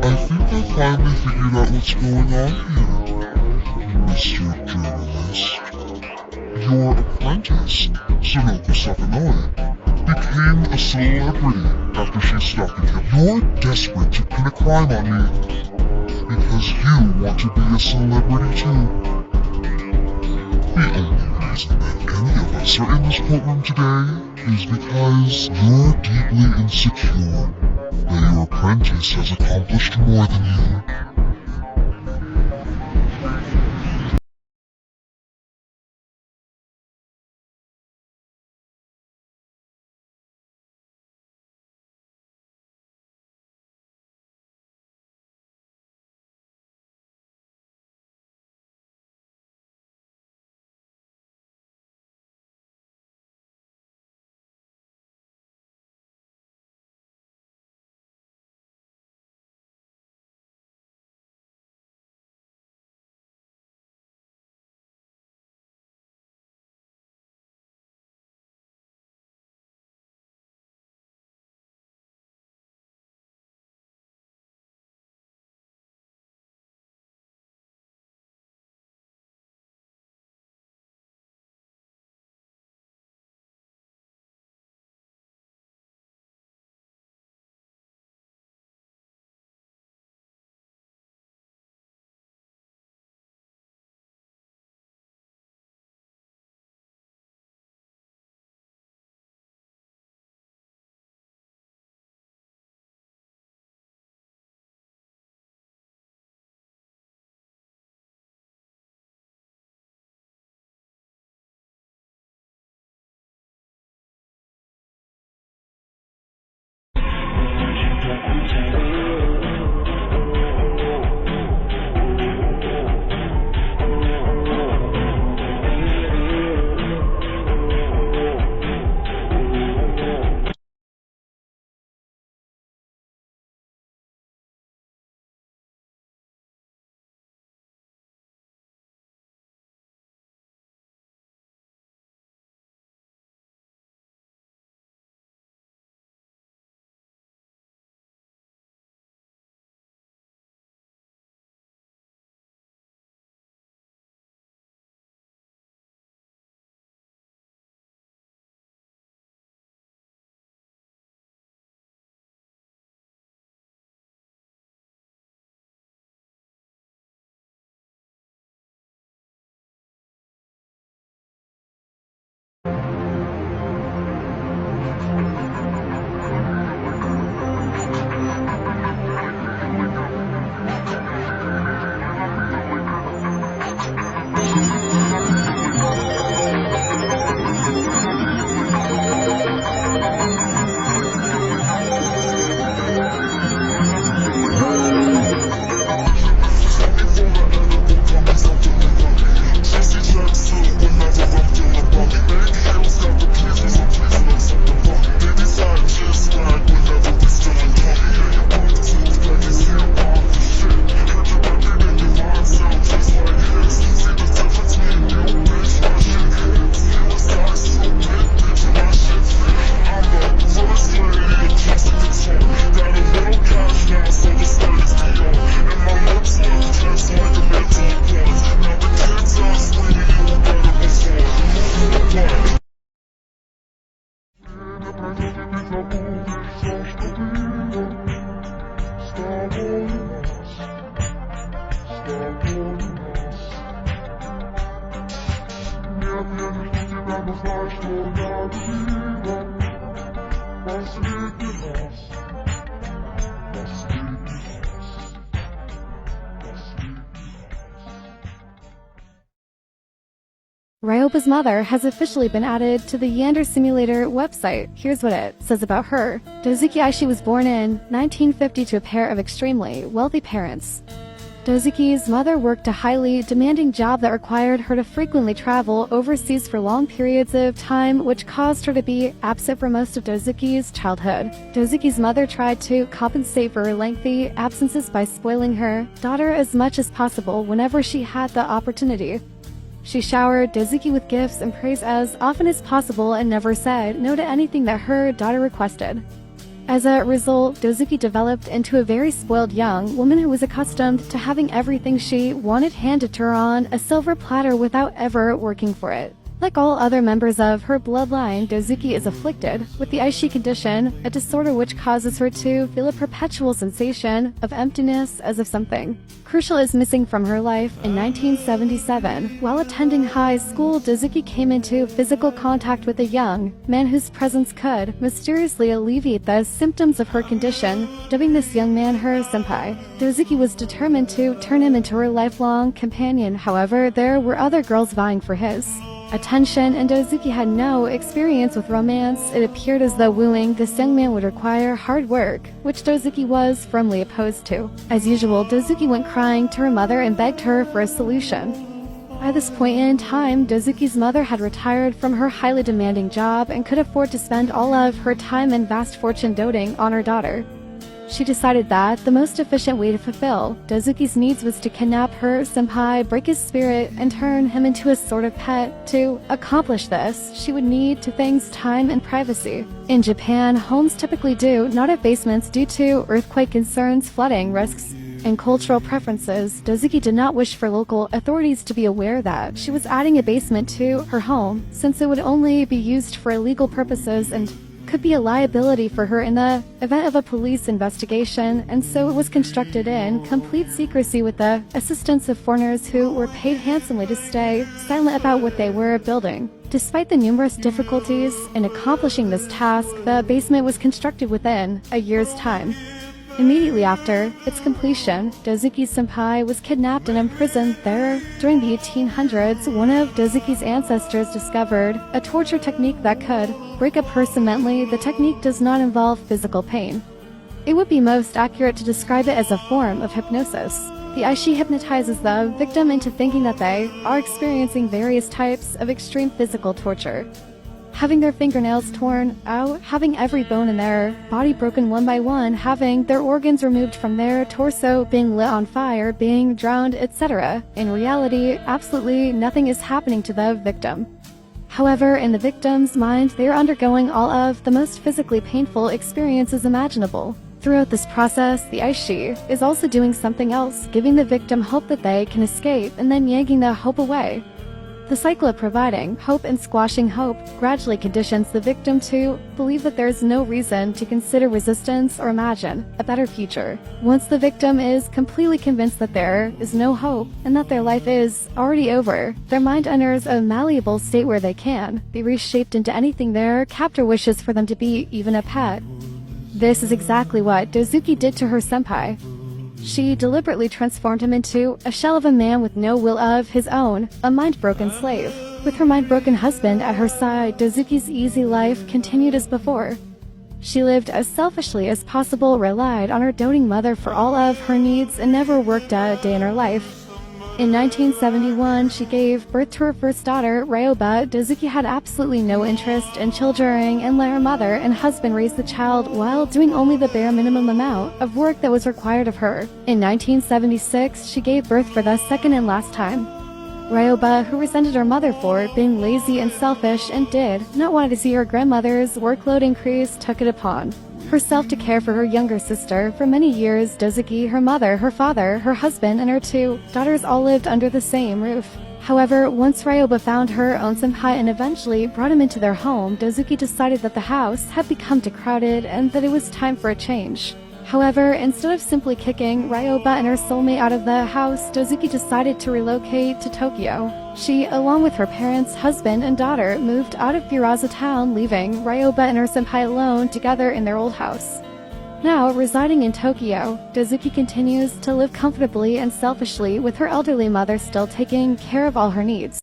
I think I finally figured out what's going on here, Mr. Journalist. Your apprentice, s𖦹cial, became a celebrity after she stalked him. You're desperate to pin a crime on me because you want to be a celebrity too. The only reason that any of us are in this courtroom today is because you're deeply insecure that your apprentice has accomplished more than you. Ryoba's mother has officially been added to the Yander Simulator website. Here's what it says about her. Dozuki Aishi was born in 1950 to a pair of extremely wealthy parents. Dozuki's mother worked a highly demanding job that required her to frequently travel overseas for long periods of time, which caused her to be absent for most of Dozuki's childhood. Dozuki's mother tried to compensate for her lengthy absences by spoiling her daughter as much as possible whenever she had the opportunity. She showered Dozuki with gifts and praise as often as possible and never said no to anything that her daughter requested. As a result, Dozuki developed into a very spoiled young woman who was accustomed to having everything she wanted handed to her on a silver platter without ever working for it. Like all other members of her bloodline, Dozuki is afflicted with the Aishi condition, a disorder which causes her to feel a perpetual sensation of emptiness as if something crucial is missing from her life. In 1977, while attending high school, Dozuki came into physical contact with a young man whose presence could mysteriously alleviate the symptoms of her condition, dubbing this young man her senpai. Dozuki was determined to turn him into her lifelong companion. However, there were other girls vying for his attention, and Dozuki had no experience with romance. It appeared as though wooing this young man would require hard work, which Dozuki was firmly opposed to. As usual, Dozuki went crying to her mother and begged her for a solution. At this point in time, Dozuki's mother had retired from her highly demanding job and could afford to spend all of her time and vast fortune doting on her daughter. She decided that the most efficient way to fulfill Dozuki's needs was to kidnap her senpai, break his spirit, and turn him into a sort of pet. To accomplish this, she would need two things: time and privacy. In Japan, homes typically do not have basements due to earthquake concerns, flooding risks, and cultural preferences. Dozuki did not wish for local authorities to be aware that she was adding a basement to her home, since it would only be used for illegal purposes and could be a liability for her in the event of a police investigation, and so it was constructed in complete secrecy with the assistance of foreigners who were paid handsomely to stay silent about what they were building. Despite the numerous difficulties in accomplishing this task, the basement was constructed within a year's time. Immediately after its completion, Dozuki's senpai was kidnapped and imprisoned there. During the 1800s, one of Dozuki's ancestors discovered a torture technique that could break a person mentally. The technique does not involve physical pain. It would be most accurate to describe it as a form of hypnosis. The Aishi hypnotizes the victim into thinking that they are experiencing various types of extreme physical torture. Having their fingernails torn out, having every bone in their body broken one by one, having their organs removed from their torso, being lit on fire, being drowned, etc. In reality, absolutely nothing is happening to the victim. However, in the victim's mind, they are undergoing all of the most physically painful experiences imaginable. Throughout this process, the Aishi is also doing something else, giving the victim hope that they can escape and then yanking the hope away. The cycle of providing hope and squashing hope gradually conditions the victim to believe that there is no reason to consider resistance or imagine a better future. Once the victim is completely convinced that there is no hope and that their life is already over, their mind enters a malleable state where they can be reshaped into anything their captor wishes for them to be, even a pet. This is exactly what Dozuki did to her senpai. She deliberately transformed him into a shell of a man with no will of his own, a mind-broken slave. With her mind-broken husband at her side, Dozuki's easy life continued as before. She lived as selfishly as possible, relied on her doting mother for all of her needs, and never worked a day in her life. In 1971, she gave birth to her first daughter, Ryoba. Dozuki had absolutely no interest in childbearing and let her mother and husband raise the child while doing only the bare minimum amount of work that was required of her. In 1976, she gave birth for the second and last time. Ryoba, who resented her mother for being lazy and selfish and did not want to see her grandmother's workload increase, took it upon herself to care for her younger sister. For many years, Dozuki, her mother, her father, her husband, and her two daughters all lived under the same roof. However, once Ryoba found her own senpai and eventually brought him into their home, Dozuki decided that the house had become too crowded and that it was time for a change. However, instead of simply kicking Ryoba and her soulmate out of the house, Dozuki decided to relocate to Tokyo. She, along with her parents, husband, and daughter, moved out of Giraza town, leaving Ryoba and her senpai alone together in their old house. Now, residing in Tokyo, Dozuki continues to live comfortably and selfishly, with her elderly mother still taking care of all her needs.